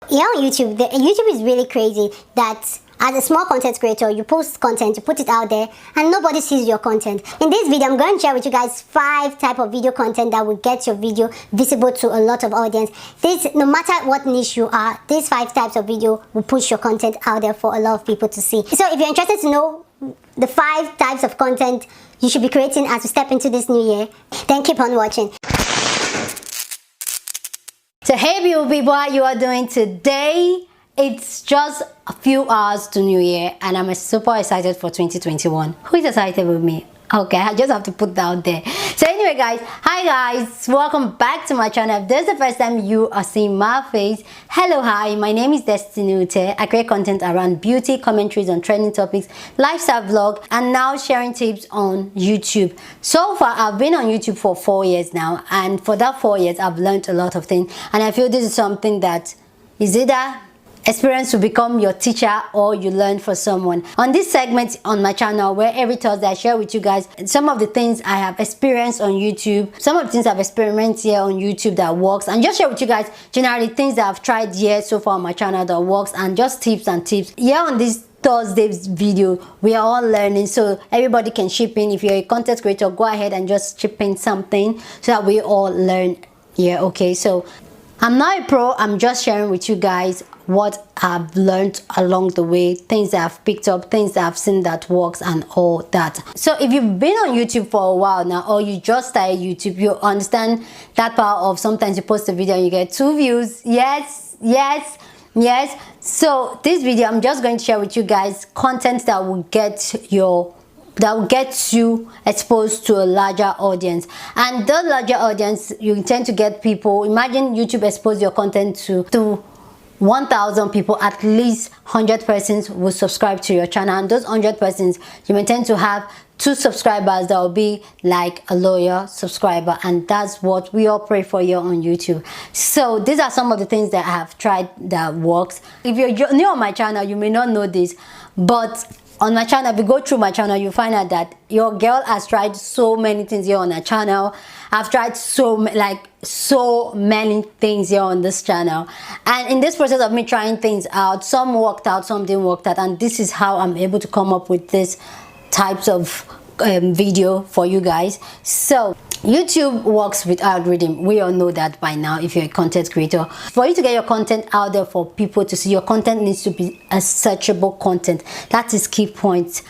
Yeah, on YouTube, YouTube is really crazy that as a small content creator, you post content, you put it out there, and nobody sees your content. In this video, I'm going to share with you guys 5 types of video content that will get your video visible to a lot of audience. No matter what niche you are, these 5 types of video will push your content out there for a lot of people to see. So if you're interested to know the 5 types of content you should be creating as we step into this new year, then keep on watching. So hey beautiful people, how you are doing today? It's just a few hours to New Year and I'm super excited for 2021. Who is excited with me? Okay, I just have to put that out there. So anyway guys, hi guys, welcome back to my channel. If this is the first time you are seeing my face, hello, hi, my name is Destiny Ute. I create content around beauty, commentaries on trending topics, lifestyle vlog, and now sharing tips on YouTube. So far I've been on YouTube for 4 years now, and for that 4 years I've learned a lot of things, and I feel this is something that is either experience to become your teacher or you learn for someone. On this segment on my channel, where every Thursday I share with you guys some of the things I have experienced on YouTube, some of the things I've experienced here on YouTube that works, and just share with you guys generally things that I've tried here so far on my channel that works, and just tips and tips. Here on this Thursday's video, we are all learning, so everybody can chip in. If you're a content creator, go ahead and just chip in something so that we all learn here. Okay, so I'm not a pro, I'm just sharing with you guys what I've learned along the way, things that I've picked up, things that I've seen that works, and all that. So if you've been on YouTube for a while now, or you just started YouTube, you understand that part of sometimes you post a video and you get 2 views. Yes. So this video, I'm just going to share with you guys content that will get you exposed to a larger audience, and the larger audience, you tend to get people. Imagine YouTube expose your content to 1,000 people, at least 100 persons will subscribe to your channel, and those 100 persons, you may tend to have 2 subscribers that will be like a loyal subscriber, and that's what we all pray for here on YouTube. So these are some of the things that I have tried that works. If you're new on my channel, you may not know this, but on my channel, if you go through my channel, you find out that your girl has tried so many things here on her channel. I've tried so many things here on this channel, and in this process of me trying things out, some worked out, some didn't work out, and this is how I'm able to come up with this types of video for you guys. So YouTube works with algorithm. We all know that by now if you're a content creator. For you to get your content out there for people to see, your content needs to be a searchable content. That is key point.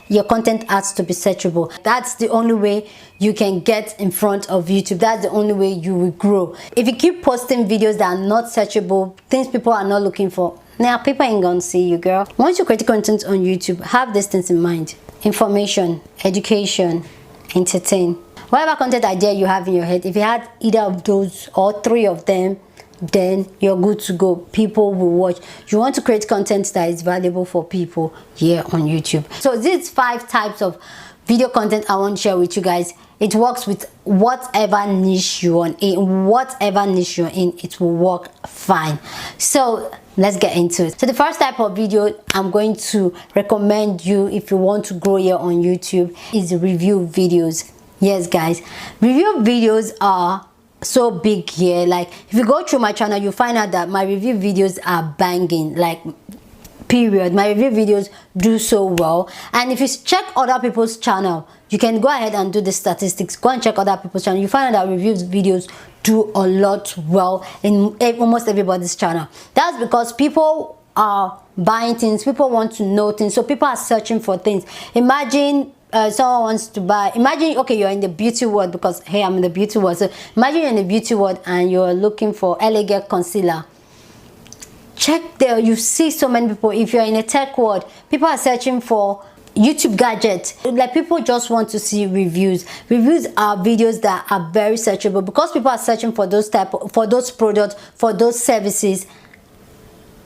Your content has to be searchable. That's the only way you can get in front of YouTube. That's the only way you will grow. If you keep posting videos that are not searchable, things people are not looking for, now people ain't gonna see you, girl. Once you create content on YouTube, have these things in mind: information, education, entertain. Whatever content idea you have in your head, if you had either of those or 3 of them, then you're good to go. People will watch. You want to create content that is valuable for people here on YouTube. So these 5 types of video content I want to share with you guys. It works with whatever niche you're in. Whatever niche you're in, it will work fine. So let's get into it. So the first type of video I'm going to recommend you if you want to grow here on YouTube is review videos. Yes guys, review videos are so big here. Like if you go through my channel, you find out that my review videos are banging, like period. My review videos do so well, and if you check other people's channel, you can go ahead and do the statistics. Go and check other people's channel, you find out that review videos do a lot well in almost everybody's channel. That's because people are buying things, people want to know things, so people are searching for things. Imagine someone wants to buy, imagine, okay, you're in the beauty world, because hey, I'm in the beauty world. So imagine you're in the beauty world and you're looking for elegant concealer. Check there, you see so many people. If you're in a tech world, people are searching for YouTube gadgets. Like people just want to see reviews. Reviews are videos that are very searchable, because people are searching for those products, for those services.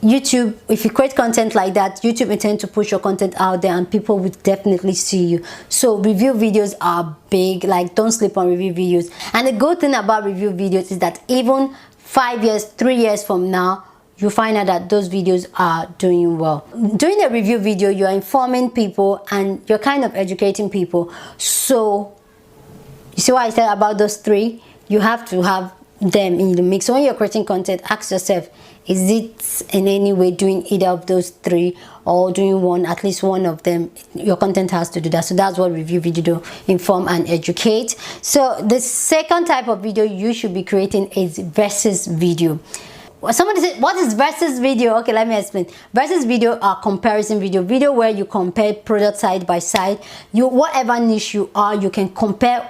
YouTube, if you create content like that, YouTube will tend to push your content out there and people will definitely see you. So review videos are big. Like, don't sleep on review videos. And the good thing about review videos is that even 5 years, 3 years from now, you find out that those videos are doing well. Doing a review video, you're informing people and you're kind of educating people. So you see what I said about those 3? You have to have them in the mix. So when you're creating content, ask yourself, Is it in any way doing either of those three, or doing one, at least one of them? Your content has to do that. So that's what review video do: inform and educate. So the second type of video you should be creating is versus video. Somebody said, what is versus video? Okay, let me explain. Versus video are comparison video where you compare products side by side. You, whatever niche you are, you can compare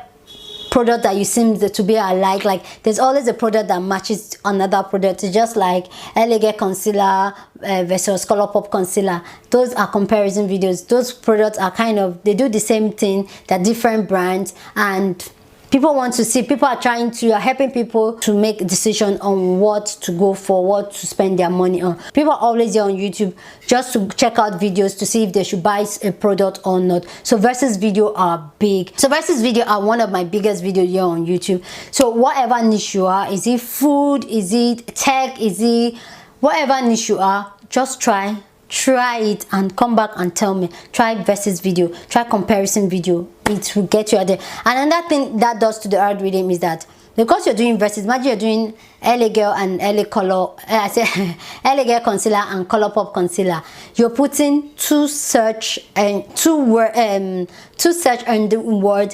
product that you seem to be alike. Like there's always a product that matches another product. It's just like Elegant concealer versus Colourpop concealer. Those are comparison videos. Those products are kind of, they do the same thing, they're different brands, and people want to see, people are helping people to make a decision on what to go for, what to spend their money on. People are always there on YouTube just to check out videos to see if they should buy a product or not. So versus video are big. So versus video are one of my biggest videos here on YouTube. So whatever niche you are, is it food, is it tech, is it whatever niche you are, just try it and come back and tell me. Try versus video, try comparison video. It will get you out there. And another thing that does to the algorithm is that because you're doing versus, imagine you're doing LA Girl and LA Color, LA Girl concealer and Colourpop concealer. You're putting two search engine words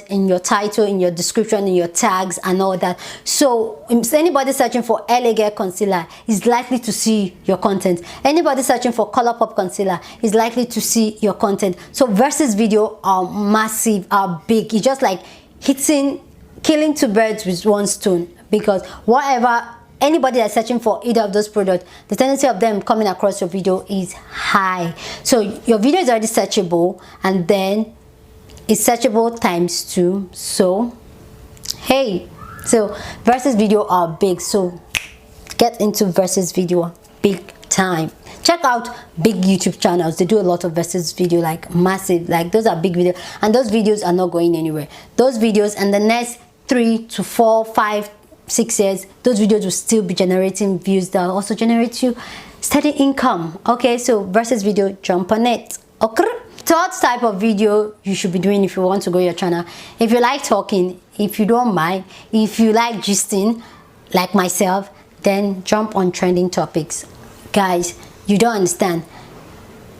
in your title, in your description, in your tags and all that. So anybody searching for LA Girl concealer is likely to see your content. Anybody searching for Colourpop concealer is likely to see your content. So versus video are massive, are big. It's just like killing two birds with one stone, because whatever anybody that's searching for either of those products, the tendency of them coming across your video is high. So your video is already searchable, and then it's searchable times 2. So hey, so versus video are big. So get into versus video big time. Check out big YouTube channels. They do a lot of versus video, like massive, like those are big videos, and those videos are not going anywhere. Those videos, and the next 3 to 4, 5, 6 years, those videos will still be generating views that will also generate you steady income. Okay, so versus video, jump on it. Okay. Third type of video you should be doing if you want to grow your channel: if you like talking, if you don't mind, if you like gisting like myself, then jump on trending topics. Guys, you don't understand.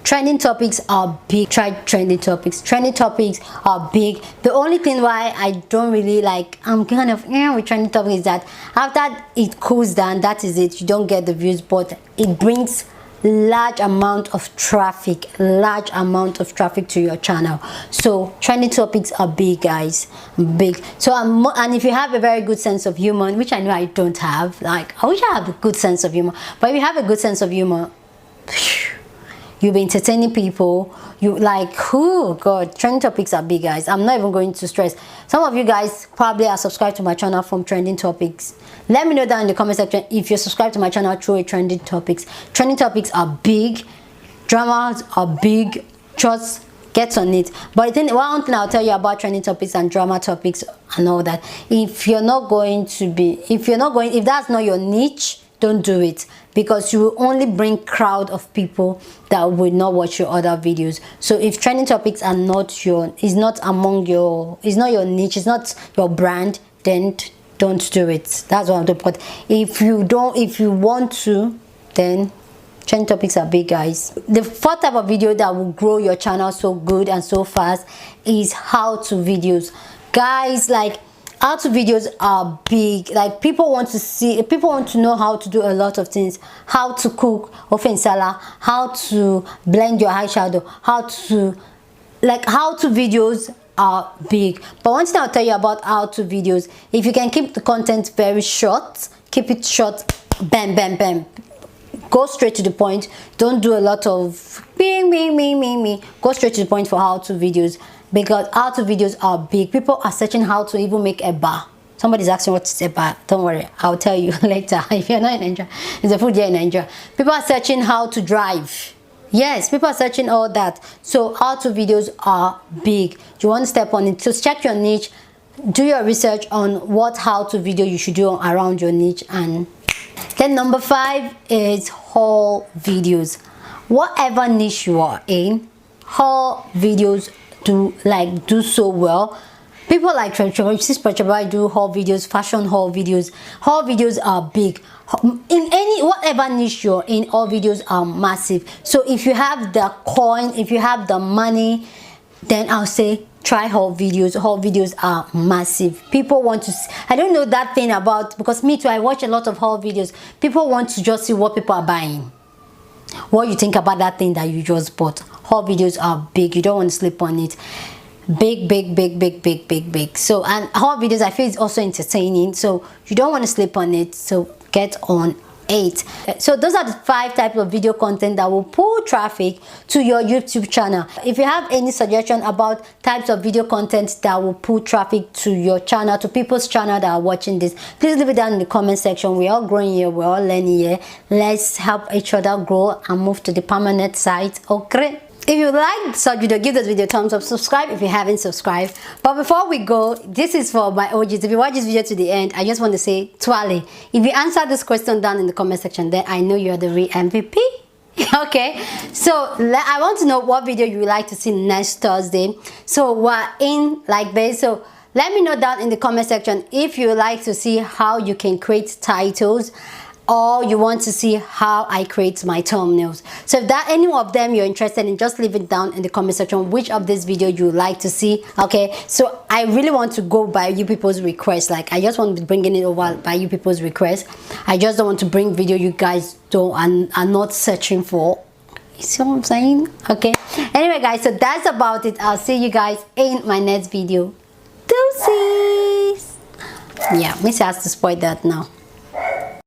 Trending topics are big. Try trending topics. Trending topics are big. The only thing why I don't really like, I'm kind of with trending topics, is that after it cools down, that is it. You don't get the views, but it brings large amount of traffic to your channel. So trending topics are big, guys, big. So and if you have a very good sense of humor, which I know I don't have, like I wish I had a good sense of humor, but if you have a good sense of humor, you'll be entertaining people. You like, oh god, trending topics are big, guys. I'm not even going to stress. Some of you guys probably are subscribed to my channel from trending topics. Let me know down in the comment section if you're subscribed to my channel through a trending topics. Trending topics are big, dramas are big. Just get on it. But one thing I'll tell you about trending topics and drama topics and all that, if that's not your niche, don't do it, because you will only bring crowd of people that will not watch your other videos. So if trending topics are not your niche, it's not your brand, then don't do it. That's what I'm doing. But if you want to, then trending topics are big, guys. The fourth type of video that will grow your channel so good and so fast is how-to videos. Guys, like, how-to videos are big. Like, people want to know how to do a lot of things. How to cook ofe nsala, how to blend your eyeshadow, how-to videos are big. But one thing I'll tell you about how-to videos, if you can keep the content very short, keep it short, bam bam bam, go straight to the point. Don't do a lot of me. Go straight to the point for how-to videos, because how-to videos are big. People are searching how to even make a bar. Somebody's asking what is a bar. Don't worry, I'll tell you later. If you're not in Nigeria, it's a food here in Nigeria. People are searching how to drive. Yes, people are searching all that. So how-to videos are big. You want to step on it. So check your niche, do your research on what how-to video you should do around your niche. And then number 5 is haul videos. Whatever niche you are in, haul videos do so well. People like Trevor do haul videos, fashion haul videos. Haul videos are big. In any whatever niche you're in, all videos are massive. So if you have the coin, if you have the money, then I'll say try haul videos. Haul videos are massive. People want to see, I don't know that thing about, because me too, I watch a lot of haul videos. People want to just see what people are buying, what you think about that thing that you just bought. Haul videos are big. You don't want to sleep on it. Big. So, and haul videos, I feel, is also entertaining, so you don't want to sleep on it. So get on it. So those are the 5 types of video content that will pull traffic to your YouTube channel. If you have any suggestion about types of video content that will pull traffic to your channel, to people's channel that are watching this, please leave it down in the comment section. We're all growing here, we're all learning here. Let's help each other grow and move to the permanent site. Okay, if you like such video, give this video a thumbs up, subscribe if you haven't subscribed. But before we go, this is for my OGs. If you watch this video to the end, I just want to say, Twale, if you answer this question down in the comment section, then I know you're the real MVP. Okay, so I want to know what video you would like to see next Thursday. So we're in like this, so let me know down in the comment section if you would like to see how you can create titles, or you want to see how I create my thumbnails. So if that any of them you're interested in, just leave it down in the comment section which of this video you would like to see. Okay, so I really want to go by you people's requests. Like, I just want to be bringing it over by you people's requests. I just don't want to bring video you guys don't and are not searching for. You see what I'm saying? Okay, anyway guys, so that's about it. I'll see you guys in my next video. Deuces. Yeah, Missy has to spoil that now.